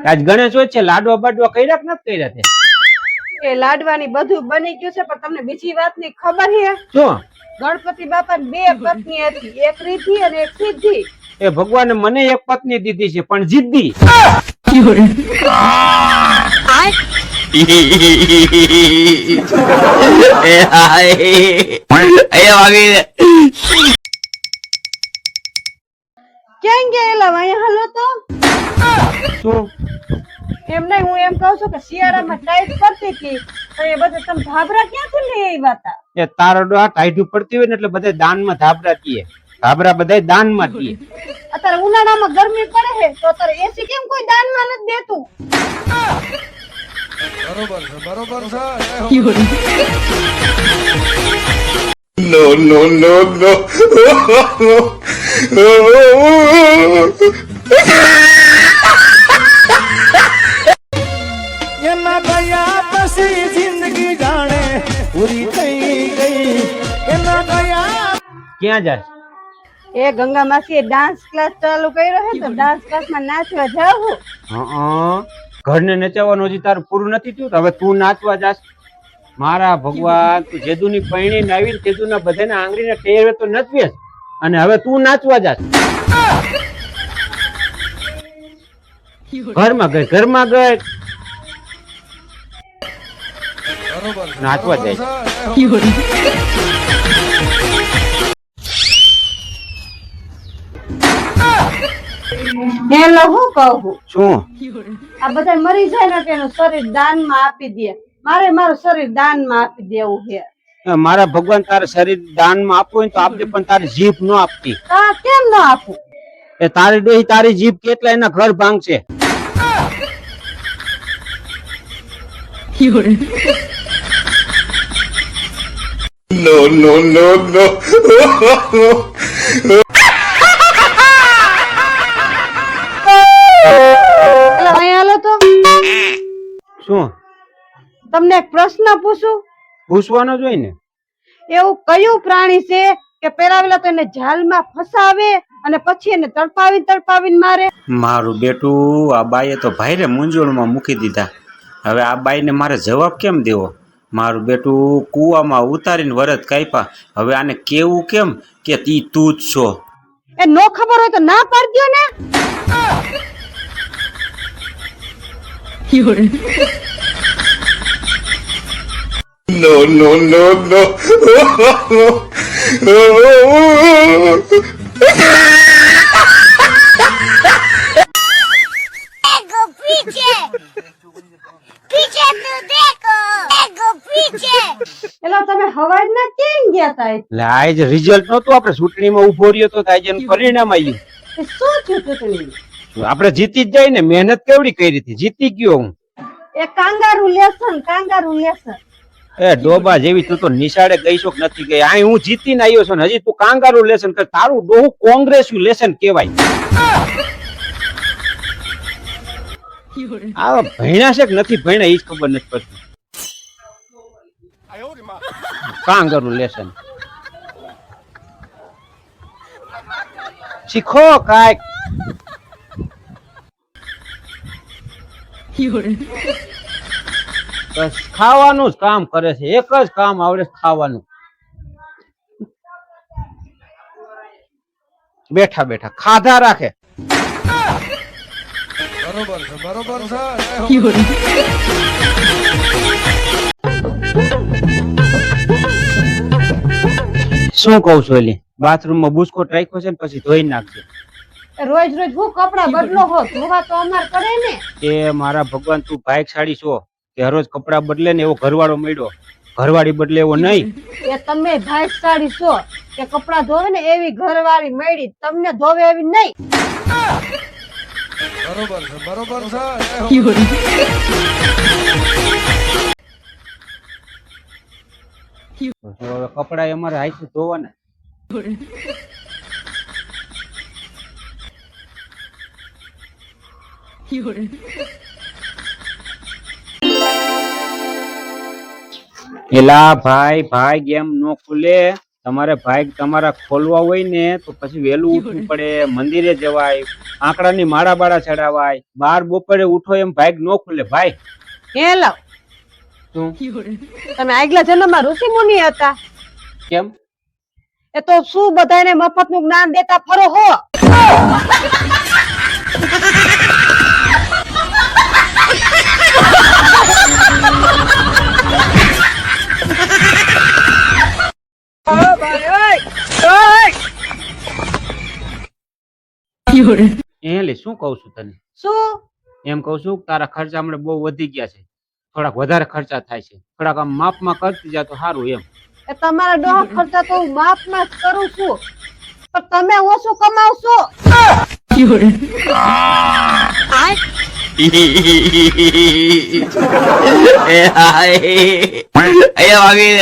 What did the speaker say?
આજ ગણેશોત્સવ છે, લાડવા બાડવા કર્યા કે નથી કર્યા તે? એ લાડવાની બધું બની ગયું છે, પણ તમને બીજી વાતની ખબર છે? શું? ગણપતિ બાપાને બે પત્ની હતી, એક રીતિ અને એક સિદ્ધિ. એ ભગવાને મને એક પત્ની દીધી છે, પણ જિદ્દી. ક્યાં ગયેલા અહીંયા હાલો તો? શું? એમ નહીં, હું એમ કહું છું કે શિયાળામાં ટાઈટ પડતી હતી તો એ બધે તમે ધાબરા ક્યાંથી લઈ આવ્યા હતા? એ તારો ડોહા ટાઈટું પડતી હોય ને એટલે બધા દાનમાં ધાબરા દીએ. ધાબરા બધા દાનમાં દીએ. અત્યારે ઉનાળામાં ગરમી પડે છે તો અત્યારે એસી કેમ કોઈ દાનમાં નથી દેતું? બરોબર છે, બરોબર છે. No, no, no, no. એના ગયા પછી જિંદગી જાણે પૂરી થઈ ગઈ. એના ગયા ક્યાં જાય? એ ગંગા માસીએ ડાન્સ ક્લાસ ચાલુ કર્યો છે તો ડાન્સ ક્લાસમાં નાચવા જાવું. ઘરને નચાવવાનું હજી તારું પૂરું નથી થયું, તો હવે તું નાચવા જાસ. મારા ભગવાન, તું જેદુની પૈણીને આવીને તેદુના બધાને આંગળીને ટેરવે તો નચવેસ, અને હવે તું નાચવા જાસ. ઘરમાં ગઈ, ઘરમાં ગઈ, બરોબર છે, નાચવા બરોબર જાય. છે. હેલો, હું કહું શું? આ બધા મરી જાય ને તેનું શરીર દાનમાં આપી દે. મારે મારું શરીર દાનમાં આપી દેવું છે. મારા ભગવાન તારે શરીર દાનમાં આપવું હોય તો આપજે, પણ તારી જીભ ન આપતી. હા, કેમ ન આપું? એ તારી ડોહી તારી જીભ કેટલા એના ઘર ભાંગશે. No, no, no, no. એટલે અહીંયા હાલો તો શું તમને એક પ્રશ્ન પૂછું. પૂછવાનો જ હોય ને? એવું કયું પ્રાણી છે કે પેલા તો એને જાલમાં ફસાવે અને પછી એને તડપાવીને મારે? મારું બેટું આ બાઈએ તો ભાઈરે મૂંઝવણમાં મૂકી દીધા. હવે આ બાઈને મારે જવાબ કેમ દેવો? મારું બેટું કૂવામાં ઉતારીને વરત કાપ્યા. હવે આને કેવું કેમ કે તી તું જ છો? એ નો ખબર હોય તો ના પાડજો ને. No, no, no, no. देखो पीछे पीछे तो देखो देखो पीछे એટલે તમે હવાજના કેમ ગયા તા? એટલે આજ રિઝલ્ટ નતું, આપણે ચૂંટણીમાં ઉભો રહ્યો તો આજે એનું પરિણામ આવ્યું. એ શું થયું ચૂંટણી? આપણે જીતી જ જાય ને, મહેનત કેવડી કરી હતી, જીતી ગયો હું. એ કાંગારૂ લેસન. એ ડોબા જેવી તું તો નિશાળે ગઈ છો કે નથી ગઈ? આ હું જીતીને આવ્યો છું ને હજી તું કાંગારૂ લેસન કર. તારું ડોહું કોંગ્રેસ્યુ લેસન કહેવાય. આ ભણ્યા છે કે નથી ભણ્યા એ જ ખબર નથી પડતી. કાંગારૂ લેસન શીખો કાંઈક. બસ ખાવાનું જ કામ કરે છે, એક જ કામ આવડે છે, ખાવાનું. બેઠા બેઠા ખાધા રાખે. બરોબર છે, બરોબર છે. શું કઉ છું? એલી બાથરૂમ માં બુસ્કોટ રાખ્યો છે ને પછી ધોઈ નાખજે. રોજ હું કપડા બદલો હો, ધોવા તો અમાર પડે ને. એ મારા ભગવાન, તું ભાગ્યશાળી છો કે હરોજ કપડા બદલે ને એવો ઘરવાળો મળ્યો. ઘરવાળી બદલે એવો નહીં. એ તમે ભાગ્યશાળી છો કે કપડા ધોવે ને એવી ઘરવાળી મળી, તમને ધોવે એવી નહીં. બરોબર છે, બરોબર છે. હવે કપડા અમારે હાથથી ધોવાના. એલા ભાઈ, ભાઈ ગેમ નો ખુલે. તમારે ભાઈ તમારા ખોલવા હોય ને તો પછી વહેલું ઉઠવું પડે, મંદિરે જવાય, આંકડાની માળા બાળા ચડાવાય, બાર બપોરે ઉઠો એમ ભાઈ ન ખુલે ભાઈ. હે લાવ શું તમે આગલા જન્મમાં ઋષિ મુનિ હતા કેમ? એ તો શું બધાને મફતનું જ્ઞાન દેતા ફરો હો. એ લે શું કહું છું તને? શું એમ કહું છું કે તારા ખર્ચા હમણાં બહુ વધી ગયા છે, થોડાક વધારે ખર્ચા થાય છે, થોડાક આમ માપમાં કરતી જા તો સારું એમ. એ તમારા ડોહા ખર્ચા તો હું માપમાં જ કરું છું, પણ તમે ઓછું કમાવશો. અહીંયા વાગી